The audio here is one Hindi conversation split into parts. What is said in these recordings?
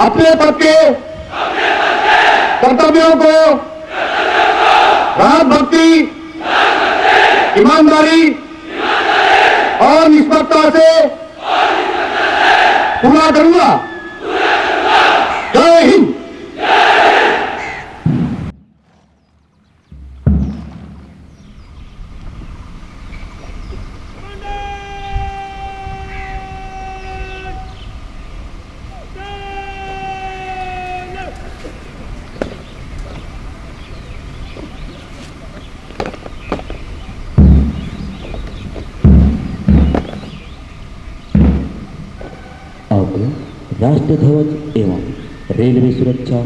अपने पद के कर्तव्यों को राजभक्ति, ईमानदारी और निष्पक्षता से पूरा करूंगा। जय हिंद। राष्ट्र ध्वज एवं रेलवे सुरक्षा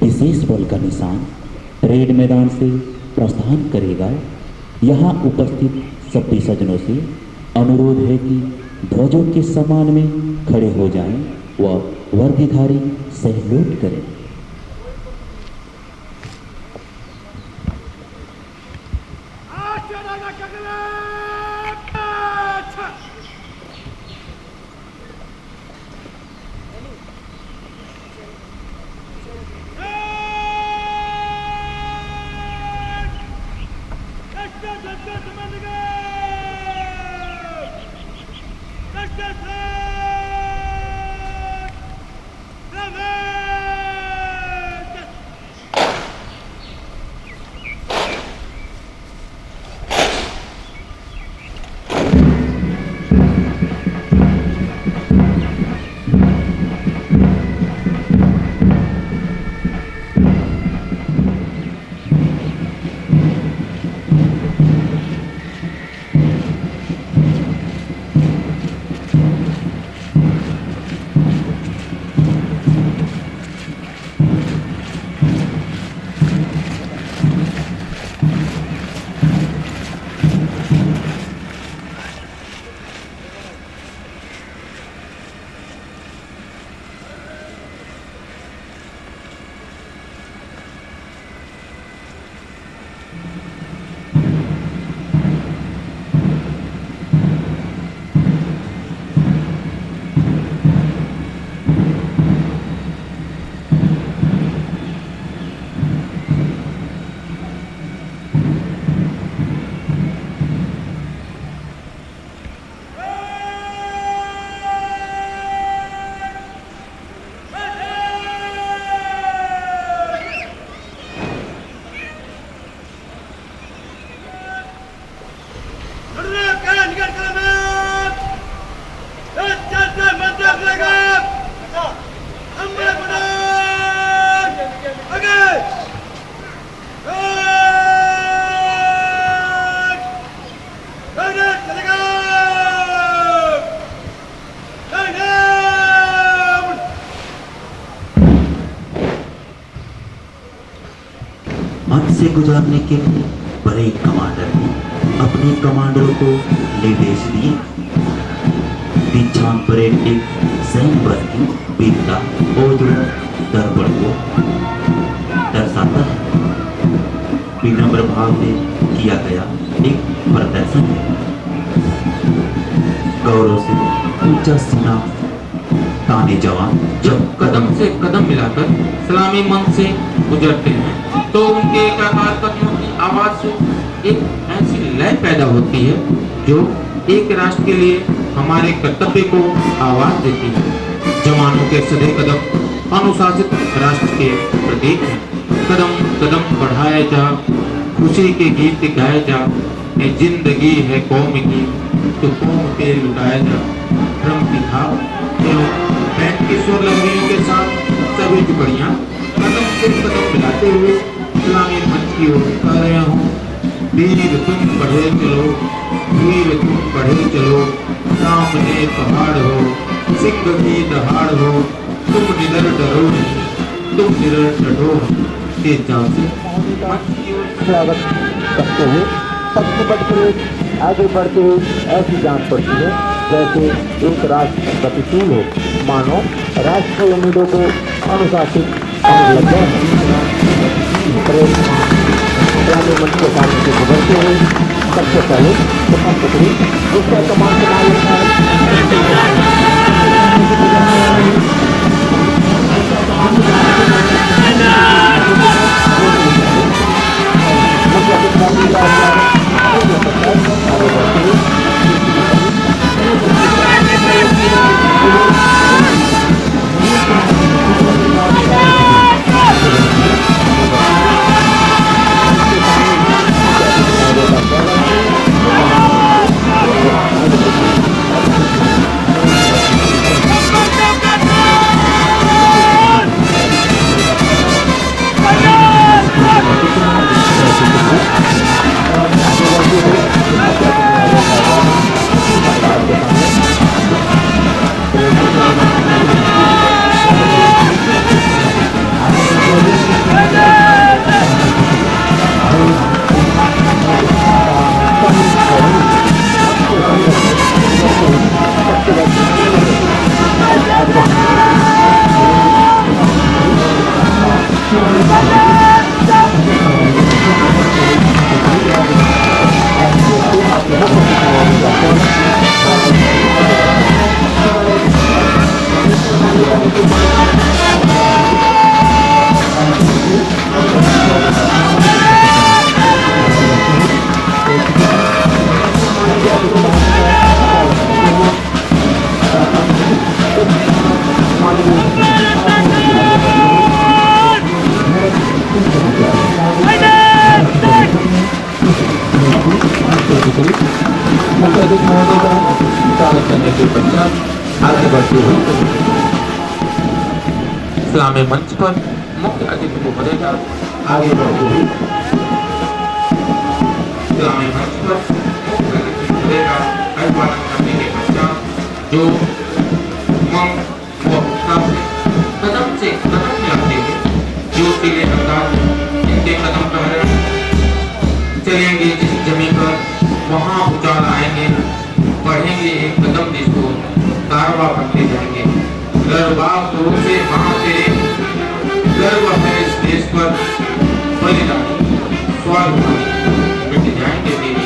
विशेष बल का निशान परेड मैदान से प्रस्थान करेगा। यहाँ उपस्थित सभी सज्जनों से अनुरोध है कि ध्वजों के सम्मान में खड़े हो जाएं व वर्दीधारी सैल्यूट करें। से गुजारने के लिए बड़े कमांडर ने अपने कमांडरों को निर्देश दिए। दीक्षांत परेड एक सैन्य बल की वीरता और दर्पण को दर्शाता है। विनम्र भाव में किया गया एक प्रदर्शन है। गौरव से ऊंचा सीना ताने जवान जब कदम से कदम मिलाकर सलामी मंच से गुजरते हैं तो उनके एकाकार कदमों की आवाज से एक ऐसी लय पैदा होती है जो एक राष्ट्र के लिए हमारे कर्तव्य को आवाज देती है। जवानों के सधे कदम अनुशासित राष्ट्र के प्रतीक हैं। कदम कदम बढ़ाए जा, खुशी के गीत गाए जा, ये जिंदगी है कौम की तो कौम पे लुटाया जा। ड्रम की थाप एवं बैंड की स्वर लहरियों के साथ सभी टुकड़ियां कदम से कदम मिलाते हुए सलामी मंच की ओर कर रहे हूँ। वीर तुम बढ़े चलो, वीर तुम बढ़े चलो, सामने पहाड़ हो, सिंह की दहाड़ हो, तुम निडर डरो नहीं, तुम निडर डरो के चाव से मंच की ओर स्वागत करते हुए सबसे बढ़कर आगे बढ़ते हुए ऐसी जान पड़ती है जैसे एक राष्ट्र गतिशील हो, मानो राष्ट्र की उम्मीदों को अनुशासित और लग ग्रामीण मंच के सामने से गुजरते हुए सबसे पहले प्रथम टुकड़ी जिसका कमान संभाल के पश्चात आगे बढ़ते हुए सलामी मंच पर मुख्य अतिथि को बढ़ेगा। आगे बढ़ते हुए सलामी मंच पर मुख्य अतिथि को बढ़ेगा। अभिवादन करने के पश्चात जो कदम से कदम मिलाते हुए जो सीधे अंदाज इनके कदम पर चलेंगे जिस जमीन पर वहां उछाल आएंगे, बढ़ेंगे एक कदम जिसको कारवा करते जाएंगे। गर्वभाव दूर से वहां से गर्व है इस देश पर बलिदानी स्वाभिमानी मिट जाएंगे देवी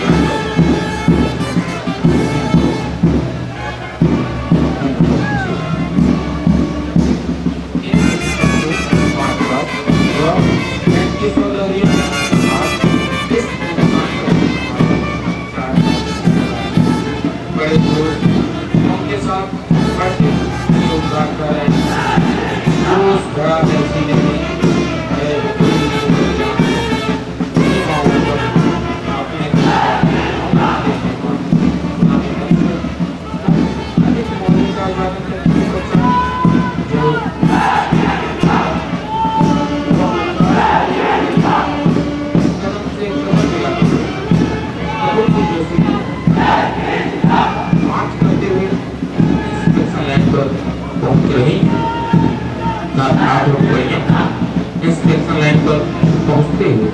इंस्पेक्शन लाइन पर पहुंचते हुए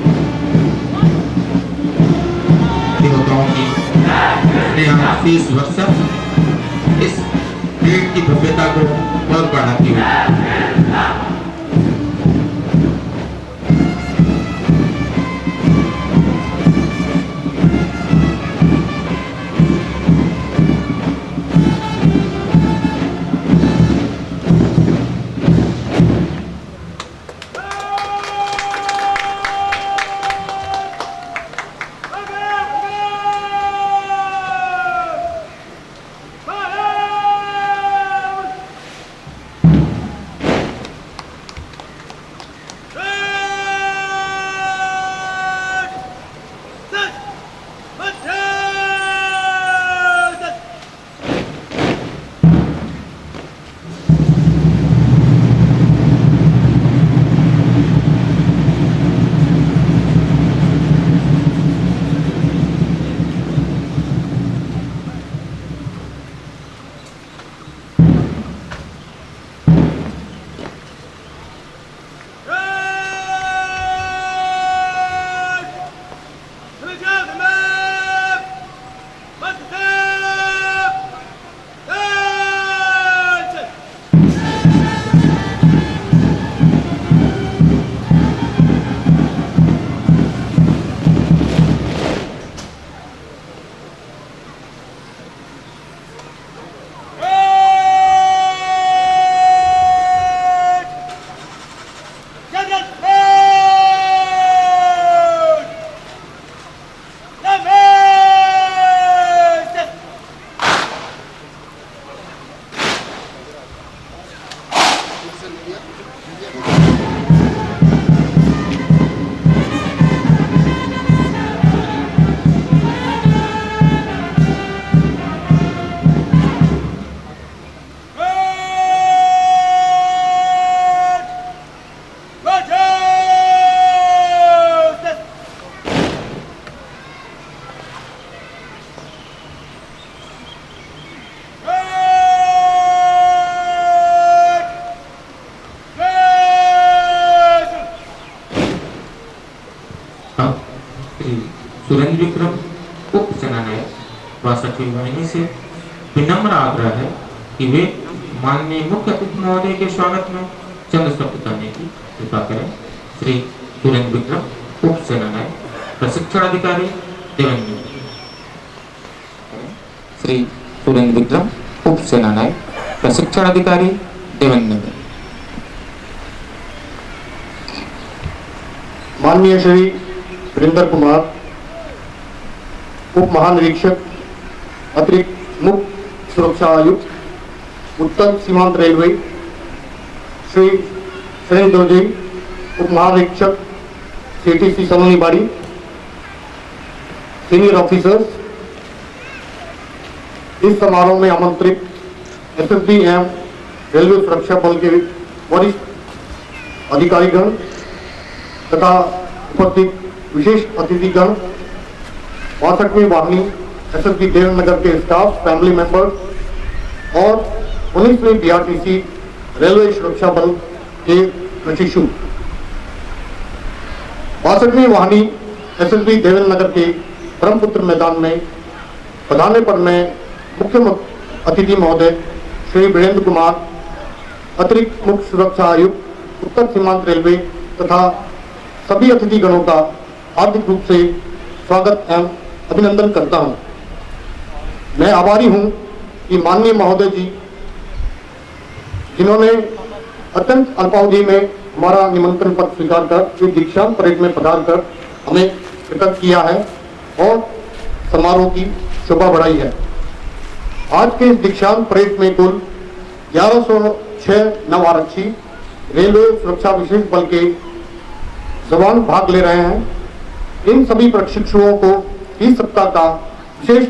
देवताओं की शीश वर्षा इस पीठ की भव्यता को और बढ़ाती हुई सुरेंद्र विक्रम उप सेनानायक व सचिव वाहिनी से विनम्र आग्रह है कि वे माननीय मुख्य अतिथि महोदय के स्वागत में चंद शब्द करने की कृपा करें। श्री सुरेंद्र विक्रम उप सेनानायक प्रशिक्षण अधिकारी देवेंद्र। श्री सुरेंद्र विक्रम उप सेनानायक प्रशिक्षण अधिकारी देवेंद्र। माननीय श्री वीरेंद्र कुमार उप महानिरीक्षक अतिरिक्त मुख्य सुरक्षा आयुक्त उत्तर सीमांत रेलवे, श्री सुरेंद्र दोजी उप महानिरीक्षक CTC सलोनीबाड़ी, सीनियर ऑफिसर्स, इस समारोह में आमंत्रित एसएसबी एवं रेलवे सुरक्षा बल के वरिष्ठ अधिकारीगण तथा उपस्थित विशेष अतिथिगण, 62वीं वाहिनी एसएसबी देवनगर के स्टाफ, फैमिली मेंबर्स और 19वीं बीआरटीसी रेलवे सुरक्षा बल के प्रशिक्षु। 62वीं वाहिनी एसएसबी देवेंद्र के ब्रह्मपुत्र मैदान में पधारने पर मैं मुख्य अतिथि महोदय श्री वीरेंद्र कुमार, अतिरिक्त मुख्य सुरक्षा आयुक्त उत्तर सीमांत रेलवे तथा सभी अतिथिगणों का हार्दिक रूप से स्वागत एवं अभिनंदन करता हूं। मैं आभारी हूं कि माननीय महोदय जी, जिन्होंने अत्यंत अल्पावधि में हमारा निमंत्रण पत्र स्वीकार कर इस दीक्षांत परेड में पधार कर हमें कृतज्ञ किया है और समारोह की शोभा बढ़ाई है। आज के इस दीक्षांत परेड में कुल 1106 नव आरक्षी रेलवे सुरक्षा विशेष बल के जवान भाग ले रहे हैं। इन सभी प्रशिक्षुओं को 30 सप्ताह का विशेष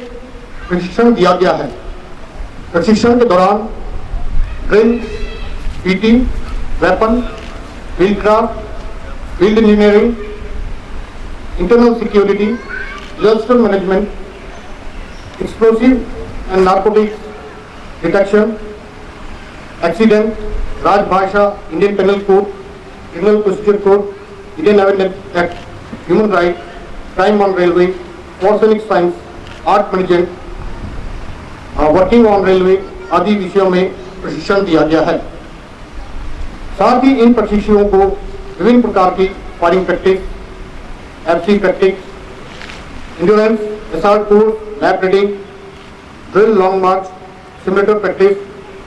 प्रशिक्षण दिया गया है। प्रशिक्षण के दौरान drill, PT, weapon, field craft, field engineering, internal security, disaster management, explosive and narcotics detection, accident, राजभाषा, Indian penal code, criminal procedure code, Indian evidence act, human right, crime on railway, forensic science, art management, working on railway आदि विषयों में प्रशिक्षण दिया गया है। साथ ही इन प्रशिक्षुओं को विभिन्न प्रकार की firing practice, FC practice, endurance, SR course, lab reading, drill, long march, simulator practice,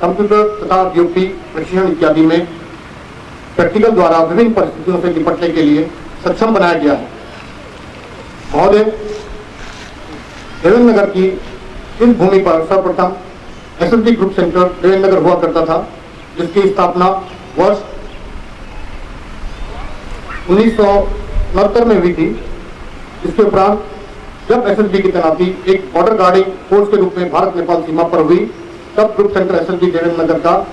computer तथा ड्यूटी प्रशिक्षण इत्यादि में प्रैक्टिकल द्वारा विभिन्न परिस्थितियों से निपटने के लिए सक्षम बनाया गया है। महोदय, देवेंद्र नगर की इस भूमि पर सर्वप्रथम एसएसबी ग्रुप सेंटर देवेंद्र नगर हुआ करता था, जिसकी स्थापना वर्ष 1969 में हुई थी। इसके उपरांत जब एसएसबी की तैनाती एक बॉर्डर गार्डिंग फोर्स के रूप में भारत नेपाल सीमा पर हुई, तब ग्रुप सेंटर एसएसबी देवेंद्र नगर का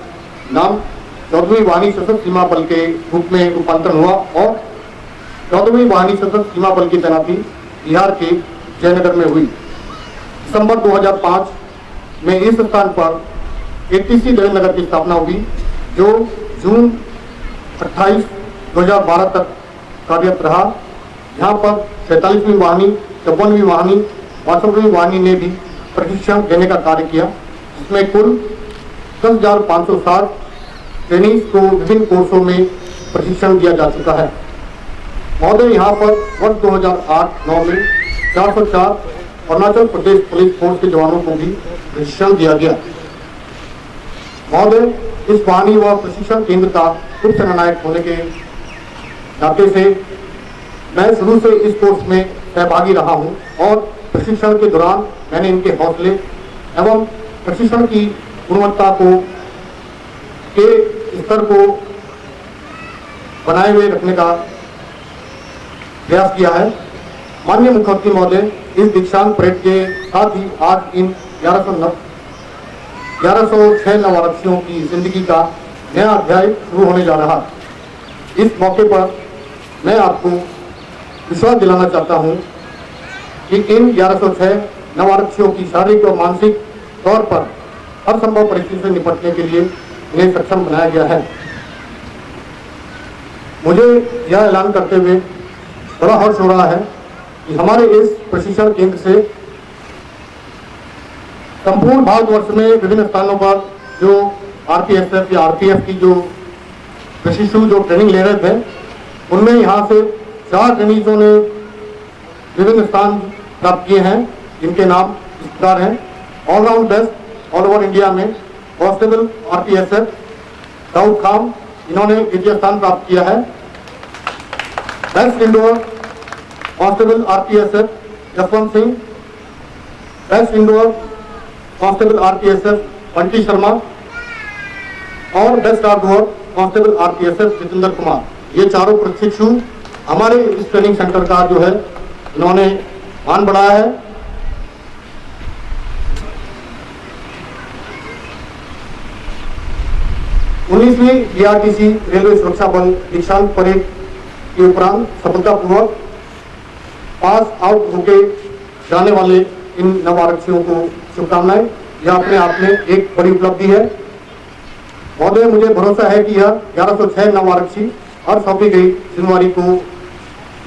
नाम 14वीं वाहिनी सशस्त्र सीमा बल के रूप में रूपांतरण हुआ और 14वीं वाहिनी सशस्त्र सीमा बल की तैनाती बिहार के जयनगर में हुई। दिसंबर 2005 में इस स्थान पर एटीसी देवेंद्र नगर की स्थापना हुई, जो जून 28, 2012 तक कार्यरत रहा। यहाँ पर 47वीं वाहिनी, 54वीं वाहिनी, 62वीं वाहिनी ने भी प्रशिक्षण देने का कार्य किया, जिसमें कुल 10,560 ट्रेनिंग्स को विभिन्न कोर्सों में प्रशिक्षण दिया जा चुका है। महोदय, यहाँ पर वर्ष 2008-9 में 404 अरुणाचल प्रदेश पुलिस फोर्स के जवानों को भी प्रशिक्षण दिया गया। महोदय, इस वाहिनी व प्रशिक्षण केंद्र का उप सेनानायक होने के नाते से मैं शुरू से इस कोर्स में सहभागी रहा हूं और प्रशिक्षण के दौरान मैंने इनके हौसले एवं प्रशिक्षण की गुणवत्ता के स्तर को बनाए हुए रखने का प्रयास किया है। माननीय मुख्यमंत्री महोदय, इस दीक्षांत परेड के साथ ही आज इन 1106 नव आरक्षियों की जिंदगी का नया अध्याय शुरू होने जा रहा है। इस मौके पर मैं आपको विश्वास दिलाना चाहता हूं कि इन 1106 नव आरक्षियों की शारीरिक और मानसिक तौर पर हर संभव परिस्थिति से निपटने के लिए इन्हें सक्षम बनाया गया है। मुझे यह ऐलान करते हुए बड़ा हर्ष हो रहा है कि हमारे इस प्रशिक्षण केंद्र से संपूर्ण भारतवर्ष में विभिन्न स्थानों पर जो आरपीएसएफ या आरपीएफ की जो प्रशिक्षु जो ट्रेनिंग ले रहे थे, उनमें यहाँ से 4 ट्रेनिंग्सों ने विभिन्न स्थान प्राप्त किए हैं, जिनके नाम इस प्रकार हैं। All round best all over India में कांस्टेबल आरपीएसएफ दाऊद खान, इन्होंने द्वितीय स्थान प्राप्त किया है। Best indoor constable RPSF Jaswant Singh, best indoor constable RPSF Bunty Sharma और best outdoor constable RPSF Jitendra Kumar. ये चारों प्रशिक्षु हमारे इस ट्रेनिंग सेंटर का जो है इन्होंने मान बढ़ाया है। 19वीं बीआरटीसी रेलवे सुरक्षा बल दीक्षांत परेड के उपरांत सफलतापूर्वक पास आउट होके जाने वाले इन नव आरक्षियों को शुभकामनाएं। यह अपने आप में एक बड़ी उपलब्धि है। महोदय, मुझे भरोसा है कि यह 1106 नव आरक्षी हर सौंपी गई जिम्मेदारी को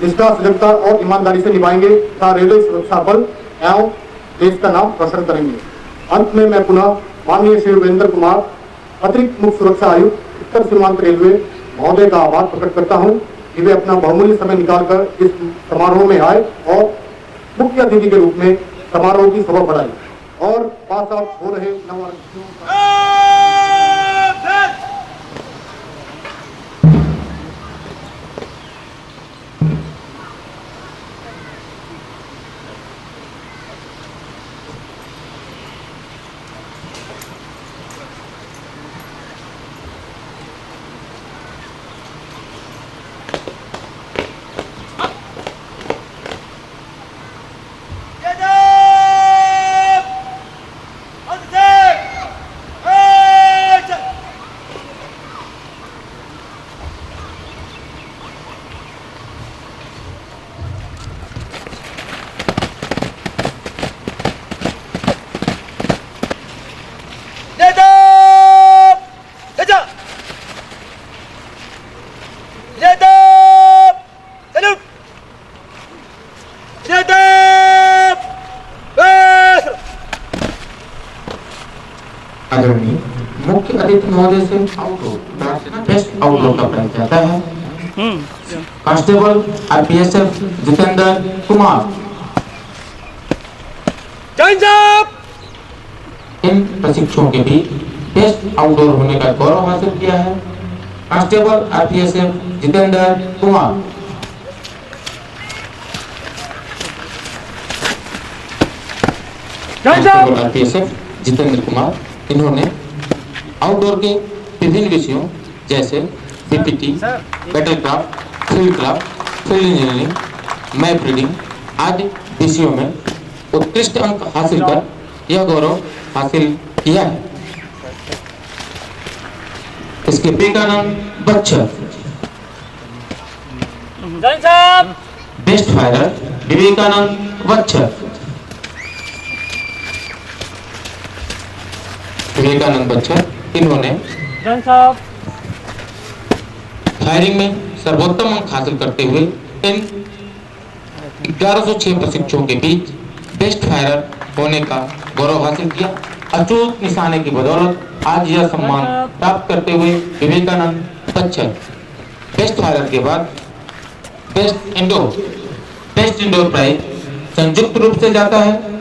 निष्ठा, सजगता और ईमानदारी से निभाएंगे तथा रेलवे सुरक्षा बल एवं देश का नाम रोशन करेंगे। अंत में मैं पुनः माननीय श्री वीरेंद्र कुमार, अतिरिक्त मुख्य सुरक्षा आयुक्त उत्तर सीमांत रेलवे महोदय का आभार प्रकट करता हूं कि वे अपना बहुमूल्य समय निकालकर इस समारोह में आए और मुख्य अतिथि के रूप में समारोह की शोभा बढ़ाई और पास आउट हो रहे नव आरक्षियों का आदरणीय मुख्य अतिथि महोदय से बेस्ट आउटलुक का प्राइज जाता है कांस्टेबल आरपीएसएफ जितेंद्र कुमार। इन प्रशिक्षुओं के भी बेस्ट आउटडोर होने का गौरव हासिल किया है constable RPSF Jitendra Kumar. Constable RPSF Jitendra Kumar, इन्होंने आउटडोर के विभिन्न विषयों जैसे PPT, battlecraft, field craft, field engineering, map reading आदि विषयों में उत्कृष्ट अंक हासिल कर यह गौरव हासिल किया है। इसके विवेकानंद बच्चन, बेस्ट फायरर विवेकानंद बच्चन। विवेकानंद बच्चन, इन्होंने फायरिंग में सर्वोत्तम अंक हासिल करते हुए इन 1106 प्रशिक्षुओं के बीच बेस्ट फायरर होने का गौरव हासिल किया। अचूक निशाने की बदौलत आज यह सम्मान प्राप्त करते हुए विवेकानंद बच्चन बेस्ट फायरर के बाद बेस्ट इंडोर प्राइज संयुक्त रूप से जाता है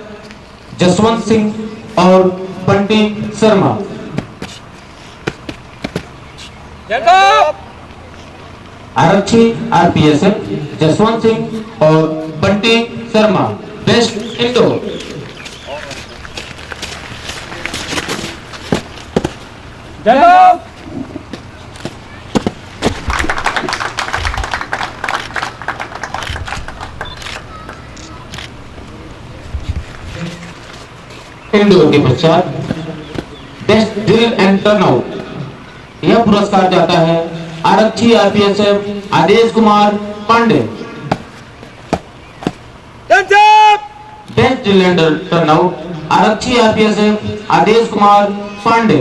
जसवंत सिंह और बंटी शर्मा। आरक्षी आरपीएसएफ जसवंत सिंह और Bunty Sharma best indoor. Indoor के पश्चात बेस्ट ड्रिल एंड टर्नआउट, यह पुरस्कार जाता है आरक्षी RPSF Aadesh Kumar Pandey. Best drill and turnout आरक्षी आरपीएसएफ आदेश कुमार पांडे।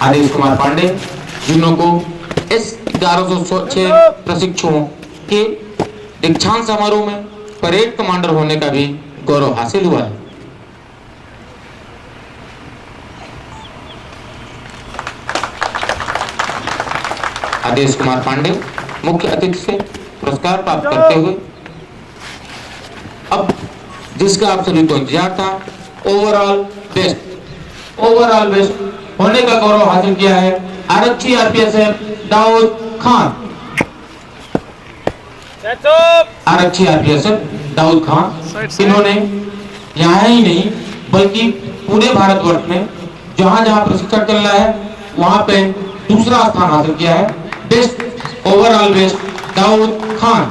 आदेश कुमार पांडे, जिन्हों को इस 1106 प्रशिक्षुओं के दीक्षांत समारोह में परेड कमांडर होने का भी गौरव हासिल हुआ है। आदेश कुमार पांडे मुख्य अतिथि से पुरस्कार प्राप्त करते हुए अब जिसका आप सभी को इंतजार था, ओवरऑल बेस्ट होने का गौरव हासिल किया है आरक्षी आरपीएसएफ दाऊद खान। आरक्षी आरपीएसएफ दाऊद खान, इन्होंने यहाँ ही नहीं बल्कि पूरे भारतवर्ष में जहां जहां प्रशिक्षण चल रहा है वहां पे दूसरा स्थान हासिल किया है। Overall best Dawood Khan.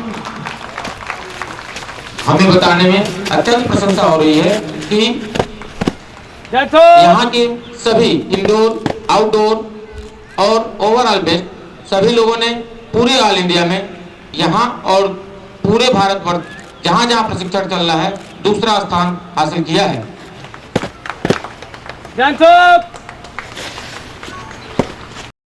हमें बताने में अत्यंत प्रशंसा हो रही है कि यहाँ के सभी इंडोर आउटडोर और ओवरऑल बेस्ट सभी लोगों ने पूरे ऑल इंडिया में यहाँ और पूरे भारतवर्ष जहाँ जहाँ प्रशिक्षण चल रहा है दूसरा स्थान हासिल किया है।